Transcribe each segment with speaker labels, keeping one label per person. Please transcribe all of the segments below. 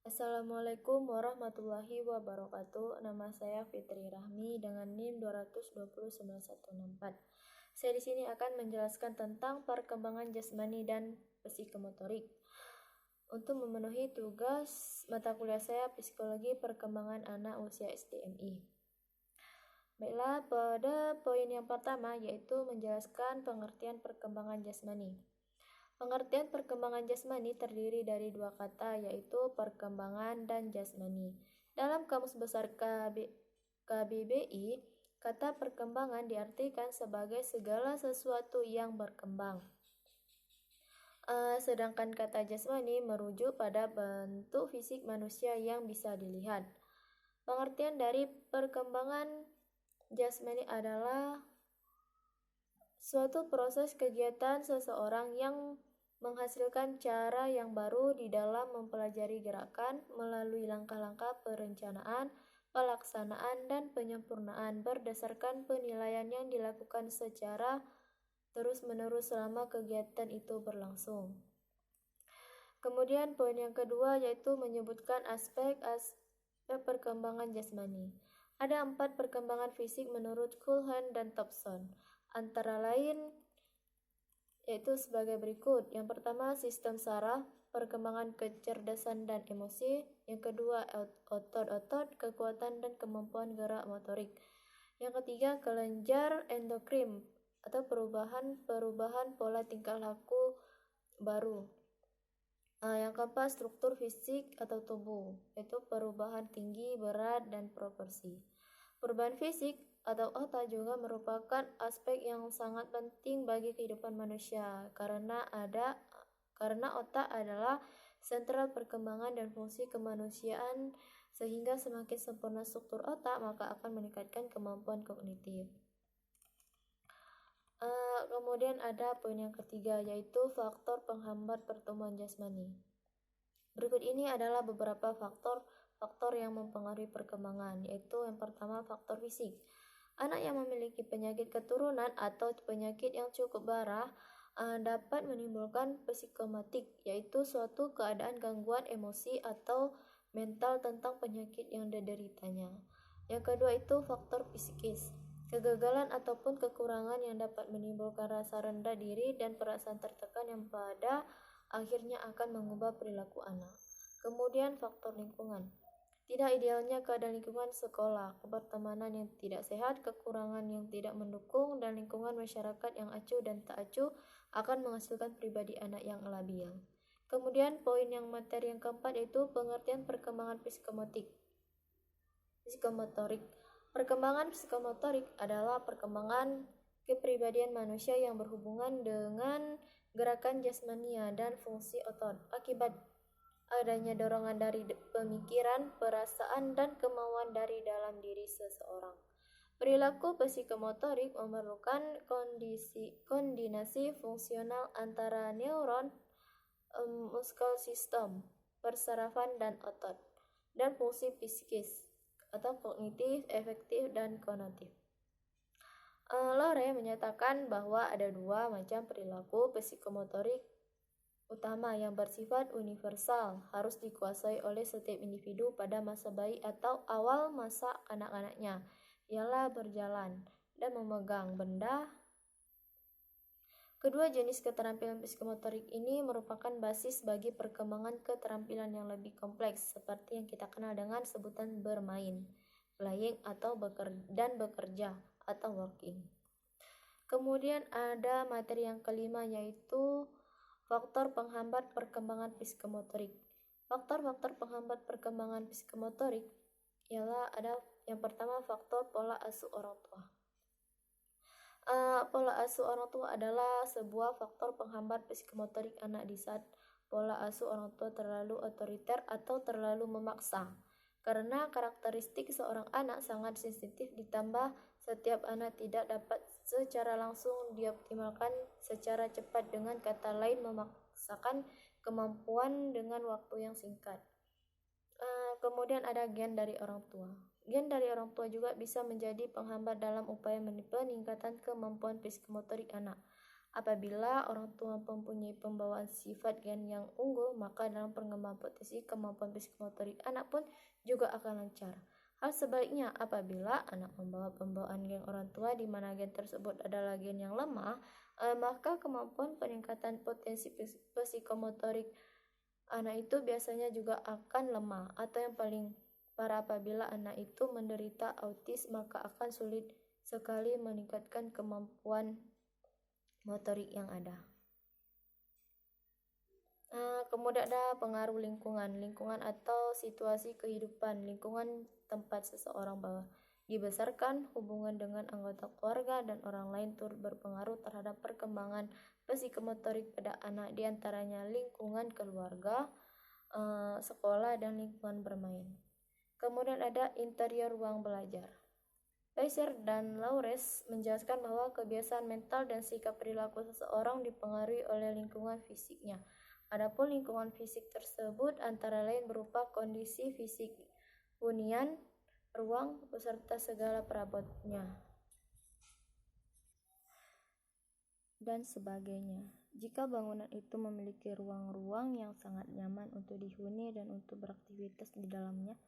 Speaker 1: Assalamualaikum warahmatullahi wabarakatuh. Nama saya Fitri Rahmi dengan NIM 2209164. Saya di sini akan menjelaskan tentang perkembangan jasmani dan psikomotorik. Untuk memenuhi tugas mata kuliah saya Psikologi Perkembangan Anak Usia SDMI. Baiklah, pada poin yang pertama yaitu menjelaskan pengertian perkembangan jasmani. Pengertian perkembangan jasmani terdiri dari dua kata, yaitu perkembangan dan jasmani. Dalam Kamus Besar KBBI, kata perkembangan diartikan sebagai segala sesuatu yang berkembang. Sedangkan kata jasmani merujuk pada bentuk fisik manusia yang bisa dilihat. Pengertian dari perkembangan jasmani adalah suatu proses kegiatan seseorang yang menghasilkan cara yang baru di dalam mempelajari gerakan melalui langkah-langkah perencanaan, pelaksanaan, dan penyempurnaan berdasarkan penilaian yang dilakukan secara terus-menerus selama kegiatan itu berlangsung. Kemudian poin yang kedua yaitu menyebutkan aspek perkembangan jasmani. Ada 4 perkembangan fisik menurut Culhane dan Thompson. Antara lain yaitu sebagai berikut. Yang pertama, sistem saraf, perkembangan kecerdasan dan emosi. Yang kedua, otot-otot, kekuatan dan kemampuan gerak motorik. Yang ketiga, kelenjar endokrin atau perubahan pola tingkah laku baru. Yang keempat, struktur fisik atau tubuh, yaitu perubahan tinggi, berat, dan proporsi. Perubahan fisik atau otak juga merupakan aspek yang sangat penting bagi kehidupan manusia karena otak adalah sentral perkembangan dan fungsi kemanusiaan, sehingga semakin sempurna struktur otak maka akan meningkatkan kemampuan kognitif. Kemudian ada poin yang ketiga yaitu faktor penghambat pertumbuhan jasmani. Berikut ini adalah beberapa faktor yang mempengaruhi perkembangan, yaitu yang pertama faktor fisik. Anak yang memiliki penyakit keturunan atau penyakit yang cukup parah dapat menimbulkan psikomatik, yaitu suatu keadaan gangguan emosi atau mental tentang penyakit yang dideritanya. Yang kedua itu faktor psikis. Kegagalan ataupun kekurangan yang dapat menimbulkan rasa rendah diri dan perasaan tertekan yang pada akhirnya akan mengubah perilaku anak. Kemudian faktor lingkungan. Tidak idealnya keadaan lingkungan sekolah, pertemanan yang tidak sehat, kekurangan yang tidak mendukung, dan lingkungan masyarakat yang acuh dan tak acuh akan menghasilkan pribadi anak yang labil. Kemudian poin yang materi yang keempat yaitu pengertian perkembangan psikomotorik. Perkembangan psikomotorik adalah perkembangan kepribadian manusia yang berhubungan dengan gerakan jasmania dan fungsi otot akibat adanya dorongan dari pemikiran, perasaan, dan kemauan dari dalam diri seseorang. Perilaku psikomotorik memerlukan koordinasi fungsional antara neuron, muscle system, persarafan, dan otot, dan fungsi psikis atau kognitif, efektif, dan konatif. Lore menyatakan bahwa ada 2 macam perilaku psikomotorik utama yang bersifat universal, harus dikuasai oleh setiap individu pada masa bayi atau awal masa anak-anaknya, ialah berjalan dan memegang benda. Kedua jenis keterampilan psikomotorik ini merupakan basis bagi perkembangan keterampilan yang lebih kompleks seperti yang kita kenal dengan sebutan bermain, playing, atau bekerja atau working. Kemudian ada materi yang kelima yaitu faktor penghambat perkembangan psikomotorik. Faktor-faktor penghambat perkembangan psikomotorik ialah ada yang pertama faktor pola asuh orang tua. Pola asuh orang tua adalah sebuah faktor penghambat psikomotorik anak di saat pola asuh orang tua terlalu otoriter atau terlalu memaksa. Karena karakteristik seorang anak sangat sensitif ditambah setiap anak tidak dapat secara langsung dioptimalkan secara cepat, dengan kata lain memaksakan kemampuan dengan waktu yang singkat. Kemudian ada gen dari orang tua. Gen dari orang tua juga bisa menjadi penghambat dalam upaya peningkatan kemampuan psikomotorik anak. Apabila orang tua mempunyai pembawaan sifat gen yang unggul, maka dalam pengembangan potensi kemampuan psikomotorik anak pun juga akan lancar. Hal sebaliknya, apabila anak membawa pembawaan gen orang tua di mana gen tersebut adalah gen yang lemah, maka kemampuan peningkatan potensi psikomotorik anak itu biasanya juga akan lemah, atau yang paling parah apabila anak itu menderita autis, maka akan sulit sekali meningkatkan kemampuan motorik yang ada. Kemudian ada pengaruh lingkungan atau situasi kehidupan. Lingkungan tempat seseorang dibesarkan, hubungan dengan anggota keluarga dan orang lain turut berpengaruh terhadap perkembangan psikomotorik pada anak, diantaranya lingkungan keluarga, sekolah, dan lingkungan bermain. Kemudian ada interior ruang belajar. Weiser dan Laures menjelaskan bahwa kebiasaan mental dan sikap perilaku seseorang dipengaruhi oleh lingkungan fisiknya. Adapun lingkungan fisik tersebut antara lain berupa kondisi fisik hunian, ruang, beserta segala perabotnya, dan sebagainya. Jika bangunan itu memiliki ruang-ruang yang sangat nyaman untuk dihuni dan untuk beraktivitas di dalamnya,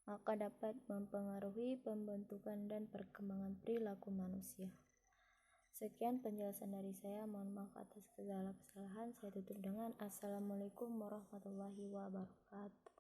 Speaker 1: maka dapat mempengaruhi pembentukan dan perkembangan perilaku manusia. Sekian penjelasan dari saya, mohon maaf atas segala kesalahan. Saya tutup dengan Assalamualaikum warahmatullahi wabarakatuh.